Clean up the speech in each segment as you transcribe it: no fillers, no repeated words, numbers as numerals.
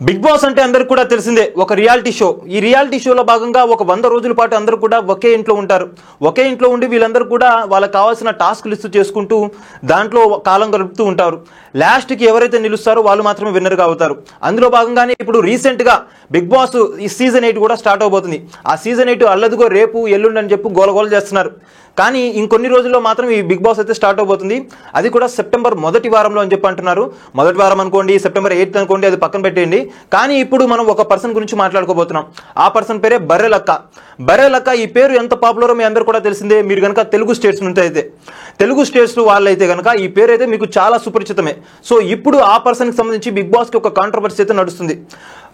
Big boss అంటే అందరికి కూడా తెలిసిందే ఒక రియాలిటీ షో. ఈ రియాలిటీ షోలో భాగంగా ఒక 100 రోజుల పాటు అందరూ కూడా ఒకే ఇంట్లో ఉంటారు. ఒకే ఇంట్లో ఉండి వీళ్ళందరూ కూడా వాళ్ళకి కావాల్సిన టాస్క్ లిస్ట్ చేసుకుంటూ దాంట్లో కాలం గడుపుతూ ఉంటారు. లాస్ట్కి ఎవరైతే నిలుస్తారో వాళ్ళు మాత్రమే విన్నర్గా అవుతారు. అందులో భాగంగానే ఇప్పుడు రీసెంట్గా బిగ్ బాస్ ఈ సీజన్ 8 కూడా స్టార్ట్ అవబోతుంది. ఆ సీజన్ 8 అల్లదిగో రేపు ఎల్లుండి అని చెప్పి గోలగోల చేస్తున్నారు. కానీ ఇంకొన్ని రోజుల్లో మాత్రం ఈ బిగ్ బాస్ అయితే స్టార్ట్ అవబోతుంది. అది కూడా సెప్టెంబర్ మొదటి వారంలో అని చెప్పి అంటున్నారు. మొదటి వారం అనుకోండి, సెప్టెంబర్ 8 అనుకోండి, అది పక్కన పెట్టేయండి. కానీ ఇప్పుడు మనం ఒక పర్సన్ గురించి మాట్లాడుకోబోతున్నాం. ఆ పర్సన్ పేరే బర్రెలక్క. బర్రెలక్క ఈ పేరు ఎంత పాపులరో మీ అందరూ కూడా తెలిసిందే. మీరు కనుక తెలుగు స్టేట్స్ నుంచి అయితే, తెలుగు స్టేట్స్ వాళ్ళైతే కనుక ఈ పేరు అయితే మీకు చాలా సుపరిచితమే. సో ఇప్పుడు ఆ పర్సన్కి సంబంధించి బిగ్ బాస్కి ఒక కాంట్రవర్సీ అయితే నడుస్తుంది.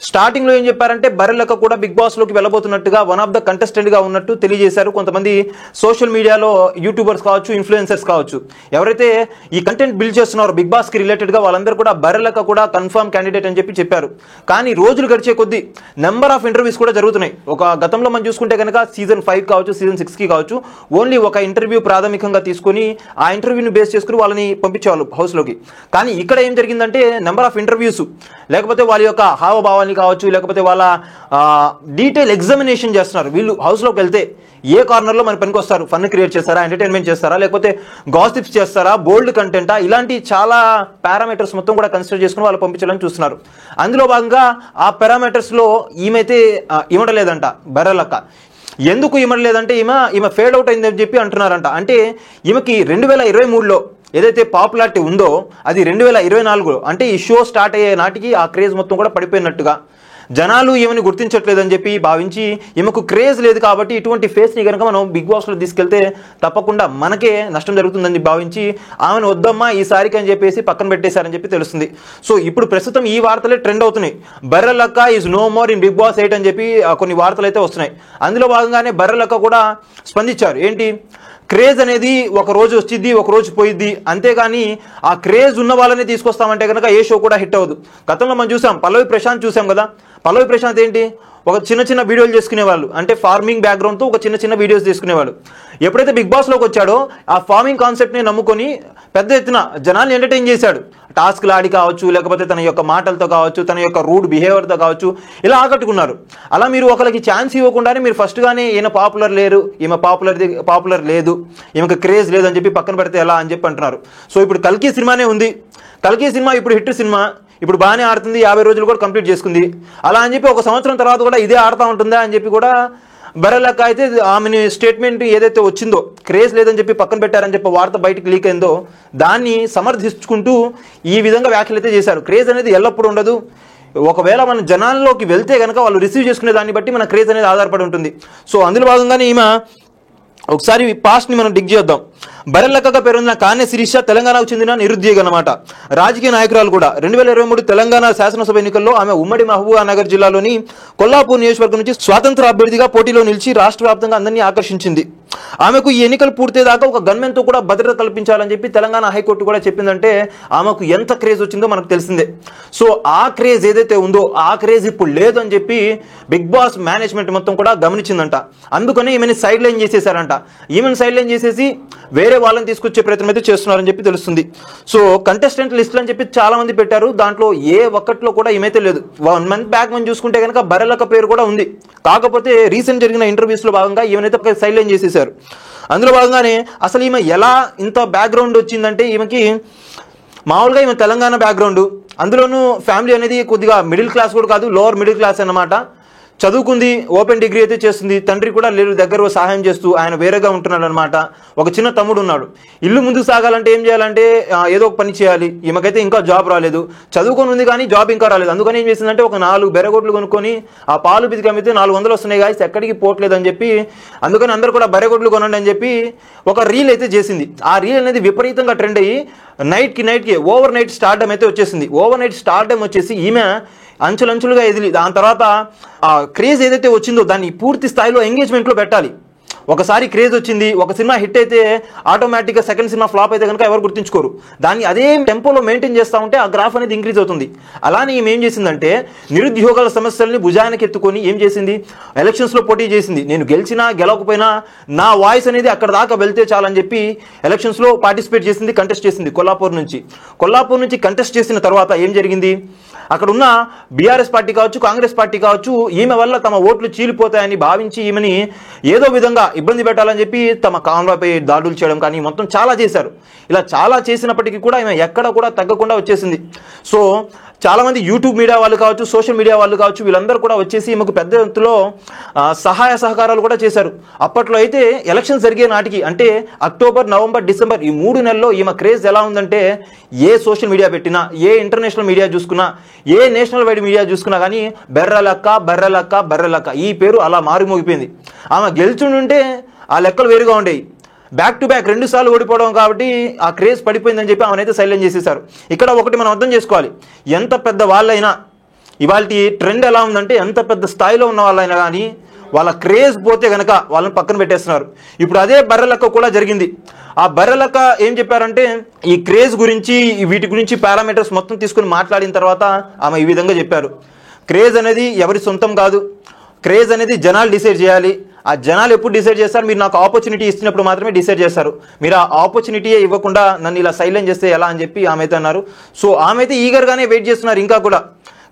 స్టార్టింగ్లో ఏం చెప్పారంటే బర్రెలక్క కూడా బిగ్ బాస్లోకి వెళ్ళబోతున్నట్టుగా వన్ ఆఫ్ ద కంటెస్టెంట్గా ఉన్నట్టు తెలియజేశారు. కొంతమంది సోషల్ మీడియాలో యూట్యూబర్స్ కావచ్చు, ఇన్ఫ్లుయెన్సర్స్ కావచ్చు, ఎవరైతే ఈ కంటెంట్ బిల్డ్ చేస్తున్నారో బిగ్ బాస్కి రిలేటెడ్గా వాళ్ళందరూ కూడా బర్రెలక్క కూడా కన్ఫర్మ్ క్యాండిడేట్ అని చెప్పారు. కానీ రోజులు గడిచే కొద్దీ నెంబర్ ఆఫ్ ఇంటర్వ్యూస్ కూడా జరుగుతున్నాయి. ఒక గతంలో మనం చూసుకుంటే కనుక సీజన్ 5 కావచ్చు, సీజన్ 6కి కావచ్చు, ఓన్లీ ఒక ఇంటర్వ్యూ ప్రాథమికంగా తీసుకొని ఆ ఇంటర్వ్యూని బేస్ చేసుకుని వాళ్ళని పంపించేవాళ్ళు హౌస్లోకి. కానీ ఇక్కడ ఏం జరిగిందంటే నెంబర్ ఆఫ్ ఇంటర్వ్యూస్, లేకపోతే వాళ్ళ యొక్క హావభావాన్ని కావచ్చు, లేకపోతే వాళ్ళ డీటెయిల్ ఎగ్జామినేషన్ చేస్తున్నారు. వీళ్ళు హౌస్లోకి వెళ్తే ఏ కార్నర్లో మన పనికి వస్తారు, ఫన్ క్రియేట్ చేస్తారా, ఎంటర్టైన్మెంట్ చేస్తారా, లేకపోతే గాసిప్స్ చేస్తారా, బోల్డ్ కంటెంటా, ఇలాంటి చాలా పారామీటర్స్ మొత్తం కూడా కన్సిడర్ చేసుకుని వాళ్ళు పంపించాలని చూస్తున్నారు. అందులో భాగంగా ఆ పారామీటర్స్లో ఈమెతే ఇవ్వడలేదంట బర్రెలక్క. ఎందుకు ఇవ్వలేదంటే ఈమె ఫేడ్ అవుట్ అయిందని చెప్పి అంటున్నారంట. అంటే ఈమెకి 2023లో ఏదైతే పాపులారిటీ ఉందో అది 2024 అంటే ఈ షో స్టార్ట్ అయ్యే నాటికి ఆ క్రేజ్ మొత్తం కూడా పడిపోయినట్టుగా, జనాలు ఈమెను గుర్తించట్లేదని చెప్పి భావించి ఈమెకు క్రేజ్ లేదు కాబట్టి ఇటువంటి ఫేస్ని కనుక మనం బిగ్ బాస్లో తీసుకెళ్తే తప్పకుండా మనకే నష్టం జరుగుతుందని భావించి ఆమెను వద్దమ్మా ఈసారికి అని చెప్పేసి పక్కన పెట్టేశారని చెప్పి తెలుస్తుంది. సో ఇప్పుడు ప్రస్తుతం ఈ వార్తలే ట్రెండ్ అవుతున్నాయి. Barrelakka is no more in Bigg Boss 8 అని చెప్పి కొన్ని వార్తలు అయితే వస్తున్నాయి. అందులో భాగంగానే బర్రెలక్క కూడా స్పందించారు. ఏంటి, క్రేజ్ అనేది ఒక రోజు వచ్చింది, ఒక రోజు పోయిద్ది, అంతేగాని ఆ క్రేజ్ ఉన్న వాళ్ళని తీసుకొస్తామంటే కనుక ఏ షో కూడా హిట్ అవ్వదు. గతంలో మనం చూసాం, పల్లవి ప్రశాంత్ చూసాం కదా. పల్లవి ప్రశాంత్ ఏంటి, ఒక చిన్న వీడియోలు చేసుకునేవాళ్ళు, అంటే ఫార్మింగ్ బ్యాక్గ్రౌండ్తో ఒక చిన్న వీడియోస్ చేసుకునేవాళ్ళు. ఎప్పుడైతే బిగ్ బాస్లోకి వచ్చాడో ఆ ఫార్మింగ్ కాన్సెప్ట్ని నమ్ముకొని పెద్ద ఎత్తున జనాల్ని ఎంటర్టైన్ చేశాడు. టాస్క్లు ఆడి కావచ్చు, లేకపోతే తన యొక్క మాటలతో కావచ్చు, తన యొక్క రూడ్ బిహేవియర్తో కావచ్చు, ఇలా ఆకట్టుకున్నారు. అలా మీరు ఒకరికి ఛాన్స్ ఇవ్వకుండానే మీరు ఫస్ట్గానే ఈయన పాపులర్ లేరు, ఈమె పాపులర్ లేదు, ఈమెకు క్రేజ్ లేదు అని చెప్పి పక్కన పెడితే ఎలా అని చెప్పి అంటున్నారు. సో ఇప్పుడు కల్కి సినిమానే ఉంది. కల్కి సినిమా ఇప్పుడు హిట్ సినిమా, ఇప్పుడు బాగానే ఆడుతుంది, 50 రోజులు కూడా కంప్లీట్ చేసుకుంది. అలా అని చెప్పి ఒక సంవత్సరం తర్వాత కూడా ఇదే ఆడుతూ ఉంటుందా అని చెప్పి కూడా బర్రెలక్క అయితే ఆమెని స్టేట్మెంట్ ఏదైతే వచ్చిందో క్రేజ్ లేదని చెప్పి పక్కన పెట్టారని చెప్పి వార్త బయటకు లీక్ అయిందో దాన్ని సమర్థించుకుంటూ ఈ విధంగా వ్యాఖ్యలు అయితే చేశారు. క్రేజ్ అనేది ఎల్లప్పుడూ ఉండదు. ఒకవేళ మన జనాల్లోకి వెళ్తే కనుక వాళ్ళు రిసీవ్ చేసుకునే దాన్ని బట్టి మన క్రేజ్ అనేది ఆధారపడి ఉంటుంది. సో అందులో భాగంగానే ఈమె ఒకసారి పాస్ట్ని మనం డిగ్ చేద్దాం. బర్రెలక్కగా పేరొందిన కాన్య శిరీష తెలంగాణకు చెందిన నిరుద్యోగి అన్నమాట, రాజకీయ నాయకురాలు కూడా. 2023 తెలంగాణ శాసనసభ ఎన్నికల్లో ఆమె ఉమ్మడి మహబూబానగర్ జిల్లాలోని కొల్లాపూర్ నియోజకవర్గం నుంచి స్వాతంత్ర అభ్యర్థిగా పోటీలో నిలిచి రాష్ట్ర వ్యాప్తంగా అందరినీ ఆకర్షించింది. ఆమెకు ఈ ఎన్నికలు పూర్తయ్యేదాకా ఒక గన్మెన్తో కూడా భద్రత కల్పించాలని చెప్పి తెలంగాణ హైకోర్టు కూడా చెప్పిందంటే ఆమెకు ఎంత క్రేజ్ వచ్చిందో మనకు తెలిసిందే. సో ఆ క్రేజ్ ఏదైతే ఉందో ఆ క్రేజ్ ఇప్పుడు లేదు అని చెప్పి బిగ్ బాస్ మేనేజ్మెంట్ మొత్తం కూడా గమనించిందంట. అందుకని ఈమెని సైడ్ లైన్ చేసేసారంట. ఈమెను సైడ్ లైన్ చేసేసి వేరే వాళ్ళని తీసుకొచ్చే ప్రయత్నం అయితే చేస్తున్నారని చెప్పి తెలుస్తుంది. సో కంటెస్టెంట్ లిస్టులు అని చెప్పి చాలా మంది పెట్టారు. దాంట్లో ఏ ఒక్కట్లో కూడా ఈమైతే లేదు. 1 మంత్ బ్యాక్ మనం చూసుకుంటే కనుక బర్రెలక్క పేరు కూడా ఉంది. కాకపోతే రీసెంట్ జరిగిన ఇంటర్వ్యూస్లో భాగంగా ఈమెనైతే సైడ్ లైన్ చేసేసారు. అందులో భాగంగానే అసలు ఈమె ఎలా ఇంత బ్యాక్గ్రౌండ్ వచ్చిందంటే ఈమెకి మామూలుగా ఈమె తెలంగాణ బ్యాక్గ్రౌండ్, అందులోనూ ఫ్యామిలీ అనేది కొద్దిగా మిడిల్ క్లాస్ కూడా కాదు, లోవర్ మిడిల్ క్లాస్ అన్నమాట. చదువుకుంది, ఓపెన్ డిగ్రీ అయితే చేస్తుంది. తండ్రి కూడా లేరు, దగ్గర సహాయం చేస్తూ ఆయన వేరేగా ఉంటున్నాడు అనమాట. ఒక చిన్న తమ్ముడు ఉన్నాడు. ఇల్లు ముందుకు సాగాలంటే ఏం చేయాలంటే ఏదో ఒక పని చేయాలి. ఈమెకైతే ఇంకా జాబ్ రాలేదు, చదువుకొని ఉంది కానీ జాబ్ ఇంకా రాలేదు. అందుకని ఏం చేసిందంటే ఒక 4 బెరగొడ్లు కొనుక్కొని ఆ పాలు బిదికి అమ్మితే 400 వస్తున్నాయి గాయస్, ఎక్కడికి పోవట్లేదు అని చెప్పి అందుకని అందరూ కూడా బెరగొడ్లు కొనండి అని చెప్పి ఒక రీల్ అయితే చేసింది. ఆ రీల్ అనేది విపరీతంగా ట్రెండ్ అయ్యి నైట్కి ఓవర్ నైట్ స్టార్డమ్ అయితే వచ్చేసింది. ఓవర్ నైట్ స్టార్డమ్ వచ్చేసి ఈమె అంచులంచులుగా ఎదిలి దాని తర్వాత ఆ క్రేజ్ ఏదైతే వచ్చిందో దాన్ని పూర్తి స్థాయిలో ఎంగేజ్మెంట్లో పెట్టాలి. ఒకసారి క్రేజ్ వచ్చింది, ఒక సినిమా హిట్ అయితే ఆటోమేటిక్గా సెకండ్ సినిమా ఫ్లాప్ అయితే కనుక ఎవరు గుర్తించుకోరు. దాన్ని అదే టెంపోలో మెయింటైన్ చేస్తూ ఉంటే ఆ గ్రాఫ్ అనేది ఇంక్రీజ్ అవుతుంది. అలానే ఈమె ఏం చేసిందంటే నిరుద్యోగాల సమస్యల్ని భుజానికి ఎత్తుకొని ఏం చేసింది, ఎలక్షన్స్లో పోటీ చేసింది. నేను గెలిచినా గెలవకపోయినా నా వాయిస్ అనేది అక్కడ దాకా వెళ్తే చాలని చెప్పి ఎలక్షన్స్లో పార్టిసిపేట్ చేసింది, కంటెస్ట్ చేసింది. కొల్లాపూర్ నుంచి కంటెస్ట్ చేసిన తర్వాత ఏం జరిగింది, అక్కడ ఉన్న బీఆర్ఎస్ పార్టీ కావచ్చు, కాంగ్రెస్ పార్టీ కావచ్చు, ఈమె వల్ల తమ ఓట్లు చీలిపోతాయని భావించి ఈమెని ఏదో విధంగా ఇబ్బంది పెట్టాలని చెప్పి తమ కాన్వాయ్పై దాడులు చేయడం కానీ మొత్తం చాలా చేశారు. ఇలా చాలా చేసినప్పటికీ కూడా ఈమె ఎక్కడ కూడా తగ్గకుండా వచ్చేసింది. సో చాలామంది యూట్యూబ్ మీడియా వాళ్ళు కావచ్చు, సోషల్ మీడియా వాళ్ళు కావచ్చు, వీళ్ళందరూ కూడా వచ్చేసి ఈమెకు పెద్ద ఎత్తులో సహాయ సహకారాలు కూడా చేశారు. అప్పట్లో అయితే ఎలక్షన్ జరిగే నాటికి అంటే అక్టోబర్, నవంబర్, డిసెంబర్ ఈ 3 నెలల్లో ఈమె క్రేజ్ ఎలా ఉందంటే ఏ సోషల్ మీడియా పెట్టినా, ఏ ఇంటర్నేషనల్ మీడియా చూసుకున్నా, ఏ నేషనల్ వైడ్ మీడియా చూసుకున్నా కానీ బెర్రలక్క బెర్రలక్క బెర్రలక్క ఈ పేరు అలా మారుమోగిపోయింది. ఆమె గెలుచుంటే ఆ లెక్కలు వేరుగా ఉండేవి. బ్యాక్ టు బ్యాక్ 2 సార్లు ఓడిపోవడం కాబట్టి ఆ క్రేజ్ పడిపోయిందని చెప్పి ఆమెనైతే సైలెంట్ చేసేశారు. ఇక్కడ ఒకటి మనం అర్థం చేసుకోవాలి, ఎంత పెద్ద వాళ్ళైనా ఇవాళ ట్రెండ్ ఎలా ఉందంటే ఎంత పెద్ద స్థాయిలో ఉన్న వాళ్ళైనా కానీ వాళ్ళ క్రేజ్ పోతే కనుక వాళ్ళని పక్కన పెట్టేస్తున్నారు. ఇప్పుడు అదే బర్రెలక్క కూడా జరిగింది. ఆ బర్రెలక్క ఏం చెప్పారంటే ఈ క్రేజ్ గురించి, వీటి గురించి పారామీటర్స్ మొత్తం తీసుకుని మాట్లాడిన తర్వాత ఆమె ఈ విధంగా చెప్పారు, క్రేజ్ అనేది ఎవరి సొంతం కాదు, క్రేజ్ అనేది జనాలు డిసైడ్ చేయాలి. ఆ జనాలు ఎప్పుడు డిసైడ్ చేస్తారు, మీరు నాకు ఆపర్చునిటీ ఇచ్చినప్పుడు మాత్రమే డిసైడ్ చేస్తారు. మీరు ఆ ఆపర్చునిటీయే ఇవ్వకుండా నన్ను ఇలా సైలెంట్ చేస్తే ఎలా అని చెప్పి ఆమె అయితే అన్నారు. సో ఆమె అయితే ఈగర్గానే వెయిట్ చేస్తున్నారు ఇంకా కూడా.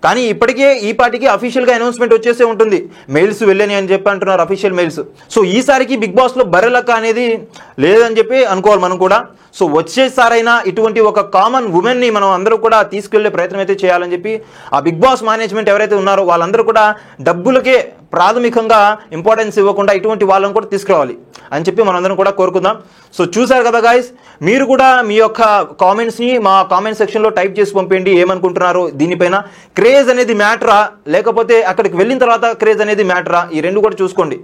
కానీ ఇప్పటికే ఈ పార్టీకి అఫీషియల్గా అనౌన్స్మెంట్ వచ్చేసే ఉంటుంది, మెయిల్స్ వెళ్ళని అని చెప్పి అంటున్నారు, అఫీషియల్ మెయిల్స్. సో ఈసారికి బిగ్ బాస్లో బర్రెలక్క అనేది లేదని చెప్పి అనుకోవాలి మనం కూడా. సో వచ్చేసారైనా ఇటువంటి ఒక కామన్ ఉమెన్ని మనం అందరూ కూడా తీసుకెళ్లే ప్రయత్నం అయితే చేయాలని చెప్పి ఆ బిగ్ బాస్ మేనేజ్మెంట్ ఎవరైతే ఉన్నారో వాళ్ళందరూ కూడా డబ్బులకే ప్రాథమికంగా ఇంపార్టెన్స్ ఇవ్వకుండా ఇటువంటి వాళ్ళని కూడా తీసుకురావాలి అని చెప్పి మనందరం కూడా కోరుకుందాం. సో చూసారు కదా గాయస్, మీరు కూడా మీ యొక్క కామెంట్స్ని మా కామెంట్ సెక్షన్లో టైప్ చేసి పంపేయండి. ఏమనుకుంటున్నారు దీనిపైన, క్రేజ్ అనేది మ్యాటరా లేకపోతే అక్కడికి వెళ్ళిన తర్వాత క్రేజ్ అనేది మ్యాటరా, ఈ రెండు కూడా చూసుకోండి.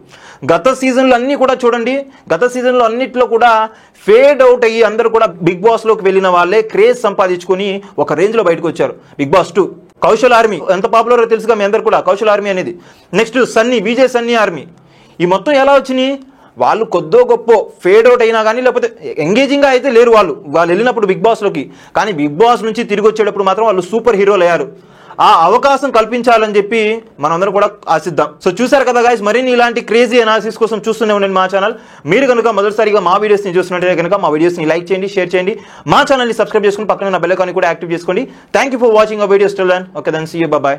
గత సీజన్లు అన్నీ కూడా చూడండి, గత సీజన్లో అన్నిట్లో కూడా ఫేడ్ అవుట్ అయ్యి అందరూ కూడా బిగ్ బాస్లోకి వెళ్ళిన వాళ్ళే క్రేజ్ సంపాదించుకొని ఒక రేంజ్లో బయటకు వచ్చారు. బిగ్ బాస్ 2 కౌశల్ ఆర్మీ ఎంత పాపులరో తెలుసుగా మీ అందరు కూడా, కౌశల్ ఆర్మీ అనేది. నెక్స్ట్ సన్నీ, విజయ్ సన్నీ ఆర్మీ, ఈ మొత్తం ఎలా వచ్చినాయి, వాళ్ళు కొద్దో గొప్ప ఫేడ్ అవుట్ అయినా కానీ లేకపోతే ఎంగేజింగ్గా అయితే లేరు వాళ్ళు వెళ్ళినప్పుడు బిగ్ బాస్లోకి. కానీ బిగ్ బాస్ నుంచి తిరిగి వచ్చేటప్పుడు మాత్రం వాళ్ళు సూపర్ హీరోలు అయ్యారు. ఆ అవకాశం కల్పించాలని చెప్పి మనందరం కూడా ఆశిద్దాం. సో చూసారు కదా గైస్, మరిన్ని ఇలాంటి క్రేజీ అనాలిసిస్ కోసం చూస్తూనే ఉండండి మా ఛానల్. మీరు కనుక మొదటిసారిగా మా వీడియోస్ని చూస్తున్నట్టే కనుక మా వీడియోస్ని లైక్ చేయండి, షేర్ చేయండి, మా ఛానల్ని సబ్స్క్రైబ్ చేసుకుని పక్కన ఉన్న బెల్ ఐకాన్ కూడా యాక్టివ్ చేసుకోండి. Thank you for watching our videos. Till then okay, then see you, bye by.